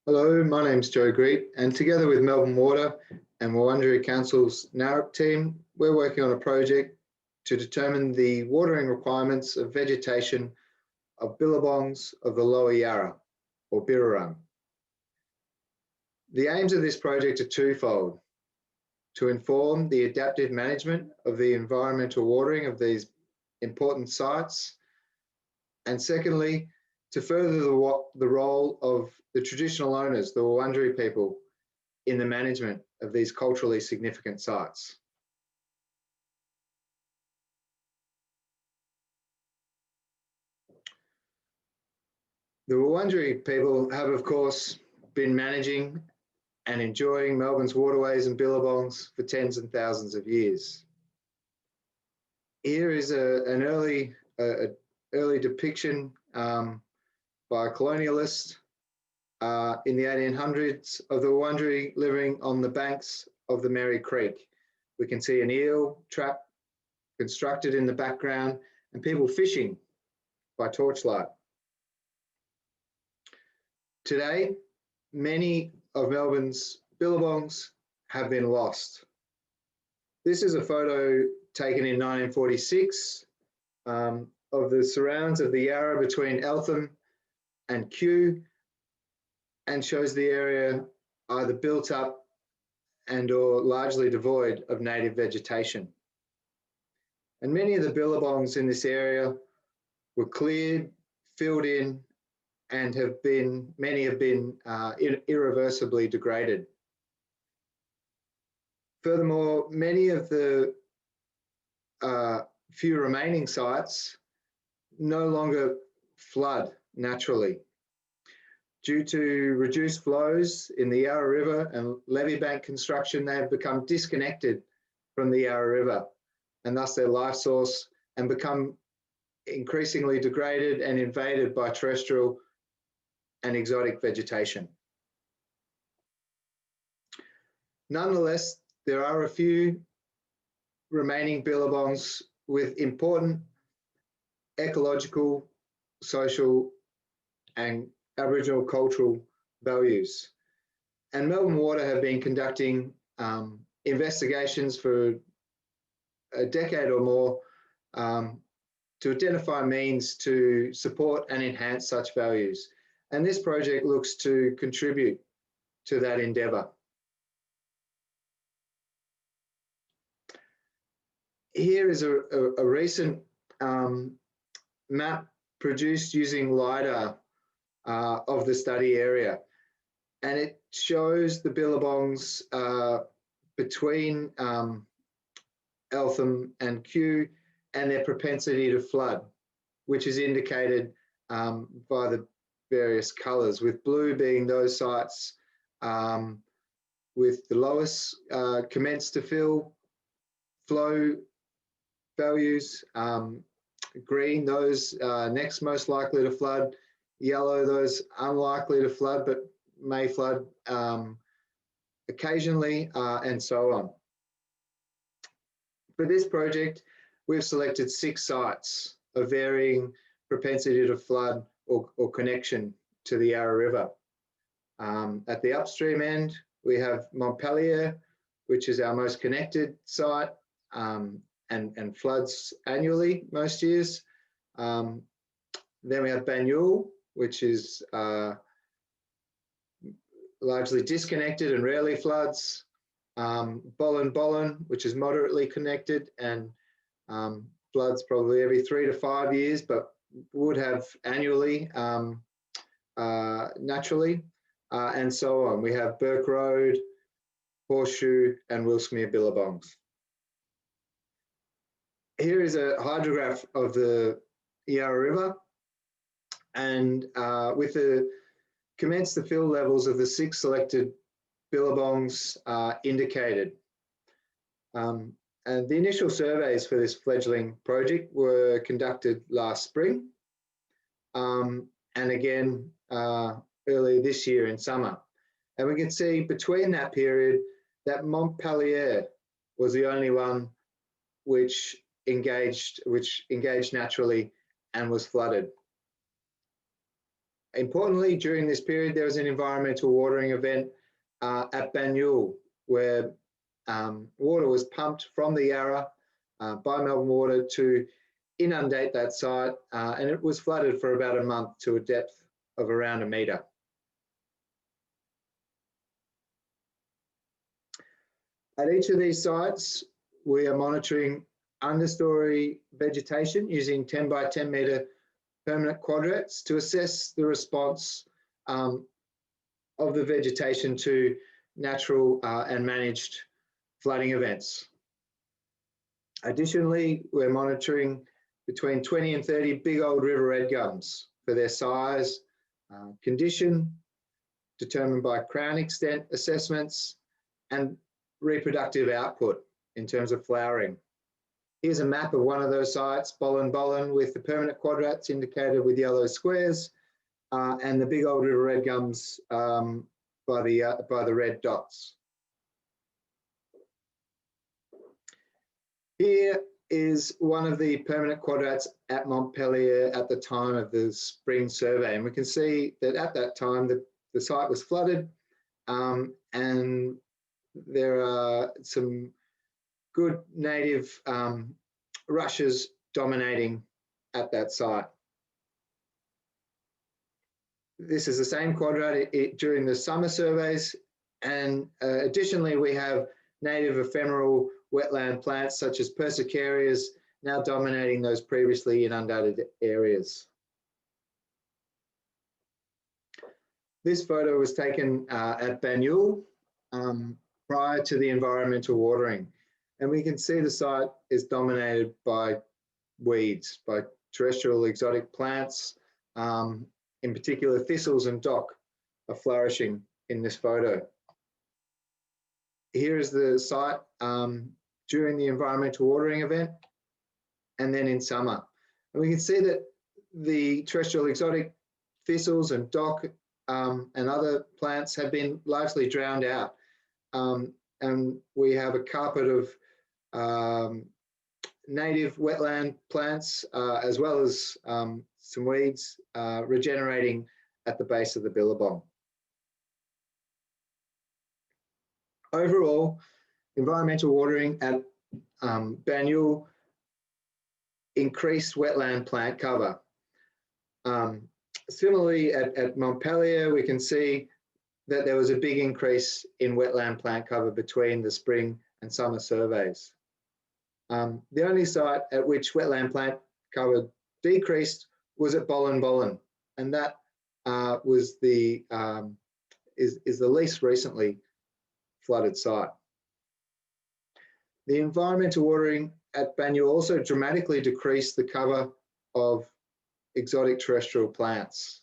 Hello, my name's Joe Greet, and together with Melbourne Water and Wurundjeri Council's NARUP team, we're working on a project to determine the watering requirements of vegetation of Billabongs of the Lower Yarra, or Birrarung. The aims of this project are twofold: to inform the adaptive management of the environmental watering of these important sites, and secondly, to further the role of the traditional owners, the Wurundjeri people, in the management of these culturally significant sites. The Wurundjeri people have, of course, been managing and enjoying Melbourne's waterways and billabongs for tens and thousands of years. Here is an early depiction by a colonialist in the 1800s of the Wurundjeri living on the banks of the MERI Creek. We can see an eel trap constructed in the background and people fishing by torchlight. Today, many of Melbourne's billabongs have been lost. This is a photo taken in 1946 of the surrounds of the Yarra between Eltham and Kew, and shows the area either built up and or largely devoid of native vegetation. And many of the billabongs in this area were cleared, filled in, and many have been irreversibly degraded. Furthermore, many of the few remaining sites no longer flood naturally. Due to reduced flows in the Yarra River and levee bank construction, they have become disconnected from the Yarra River and thus their life source, and become increasingly degraded and invaded by terrestrial and exotic vegetation. Nonetheless, there are a few remaining billabongs with important ecological, social, and Aboriginal cultural values. And Melbourne Water have been conducting investigations for a decade or more to identify means to support and enhance such values. And this project looks to contribute to that endeavour. Here is a recent map produced using LiDAR of the study area, and it shows the billabongs between Eltham and Kew and their propensity to flood, which is indicated by the various colours, with blue being those sites with the lowest commence to fill flow values, green those next most likely to flood, yellow those unlikely to flood but may flood occasionally, and so on. For this project, we've selected 6 sites of varying propensity to flood or connection to the Yarra River. At the upstream end, we have Montpellier, which is our most connected site and floods annually most years. Then we have Banyule, which is largely disconnected and rarely floods. Bollen, which is moderately connected and floods probably every 3 to 5 years, but would have annually naturally, and so on. We have Burke Road, Horseshoe, and Wilsmere Billabongs. Here is a hydrograph of the Yarra River, and with the commence to fill levels of the 6 selected billabongs indicated. And the initial surveys for this fledgling project were conducted last spring, and again early this year in summer. And we can see between that period that Montpellier was the only one which engaged naturally and was flooded. Importantly, during this period, there was an environmental watering event at Banyule, where water was pumped from the Yarra by Melbourne Water to inundate that site, and it was flooded for about a month to a depth of around 1 metre. At each of these sites, we are monitoring understory vegetation using 10 by 10 metre permanent quadrats to assess the response of the vegetation to natural and managed flooding events. Additionally, we're monitoring between 20 and 30 big old river red gums for their size, condition, determined by crown extent assessments, and reproductive output in terms of flowering. Here's a map of one of those sites, Bollen, with the permanent quadrats indicated with yellow squares, and the big old river red gums by the red dots. Here is one of the permanent quadrats at Montpellier at the time of the spring survey, and we can see that at that time the site was flooded, and there are some good native rushes dominating at that site. This is the same quadrat during the summer surveys, and additionally we have native ephemeral wetland plants such as persicarias now dominating those previously inundated areas. This photo was taken at Banyule prior to the environmental watering, and we can see the site is dominated by weeds, by terrestrial exotic plants. In particular, thistles and dock are flourishing in this photo. Here is the site during the environmental watering event and then in summer. And we can see that the terrestrial exotic thistles and dock and other plants have been largely drowned out. And we have a carpet of native wetland plants as well as some weeds regenerating at the base of the Billabong. Overall, environmental watering at Banyule increased wetland plant cover. Similarly, at Montpellier, we can see that there was a big increase in wetland plant cover between the spring and summer surveys. The only site at which wetland plant cover decreased was at Bollen, and that was the is the least recently flooded site. The environmental watering at Banyule also dramatically decreased the cover of exotic terrestrial plants.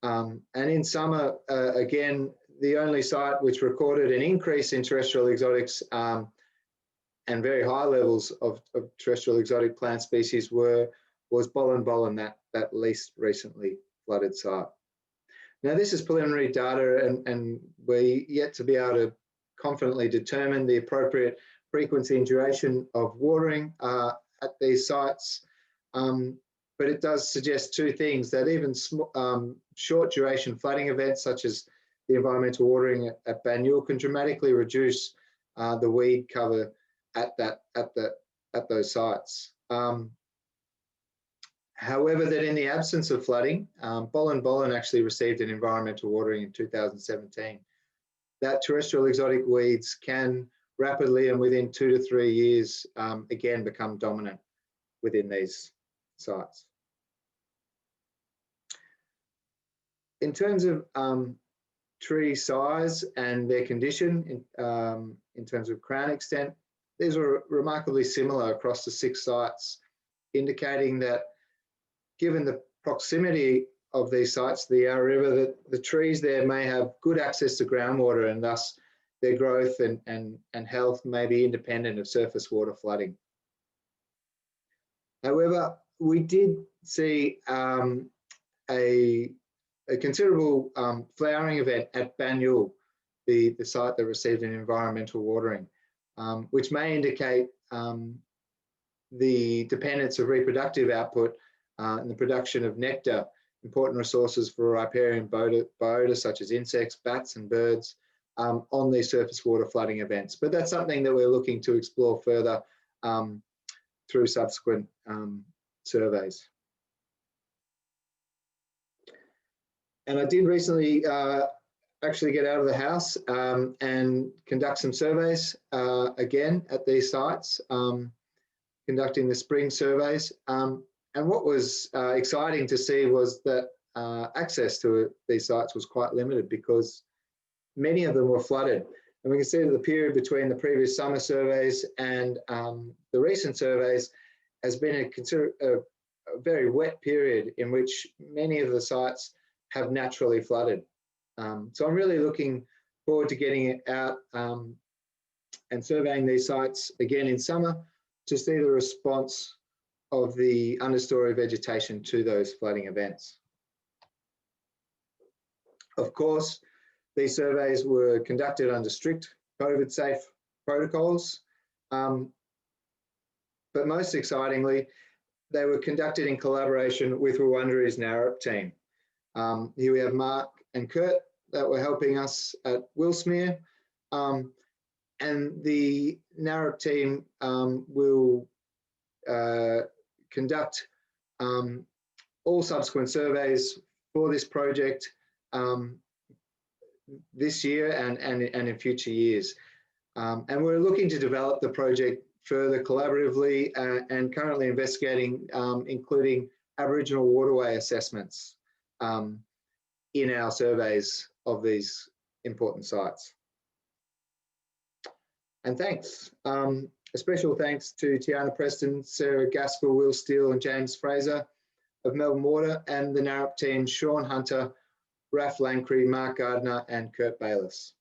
And in summer, again, the only site which recorded an increase in terrestrial exotics and very high levels of terrestrial exotic plant species was Bollen, that least recently flooded site. Now, this is preliminary data, and we're yet to be able to confidently determine the appropriate frequency and duration of watering at these sites. But it does suggest two things: that even short duration flooding events such as the environmental watering at Banyule can dramatically reduce the weed cover at those sites. However, that in the absence of flooding, Bollen actually received an environmental watering in 2017. That terrestrial exotic weeds can rapidly and within 2 to 3 years again become dominant within these sites. In terms of tree size and their condition in terms of crown extent, these were remarkably similar across the 6 sites, indicating that given the proximity of these sites to the Yarra River, that the trees there may have good access to groundwater, and thus their growth and health may be independent of surface water flooding. However, we did see a considerable flowering event at Banyule, the site that received an environmental watering, which may indicate the dependence of reproductive output and the production of nectar important resources for riparian biota such as insects, bats and birds on these surface water flooding events. But that's something that we're looking to explore further through subsequent surveys. And I did recently actually get out of the house and conduct some surveys again at these sites, conducting the spring surveys. And what was exciting to see was that access to these sites was quite limited because many of them were flooded. And we can see that the period between the previous summer surveys and the recent surveys has been a very wet period in which many of the sites have naturally flooded. So I'm really looking forward to getting it out and surveying these sites again in summer to see the response of the understory vegetation to those flooding events. Of course, these surveys were conducted under strict COVID-safe protocols, but most excitingly, they were conducted in collaboration with Wurundjeri's NARUP team. Here we have Mark and Kurt that were helping us at Willsmere, and the NARUP team will conduct all subsequent surveys for this project this year and in future years. And we're looking to develop the project further collaboratively and currently investigating including Aboriginal waterway assessments in our surveys of these important sites. And thanks. A special thanks to Tiana Preston, Sarah Gaskell, Will Steele and James Fraser of Melbourne Water, and the NARUP team, Sean Hunter, Raf Lancry, Mark Gardner and Kurt Bayliss.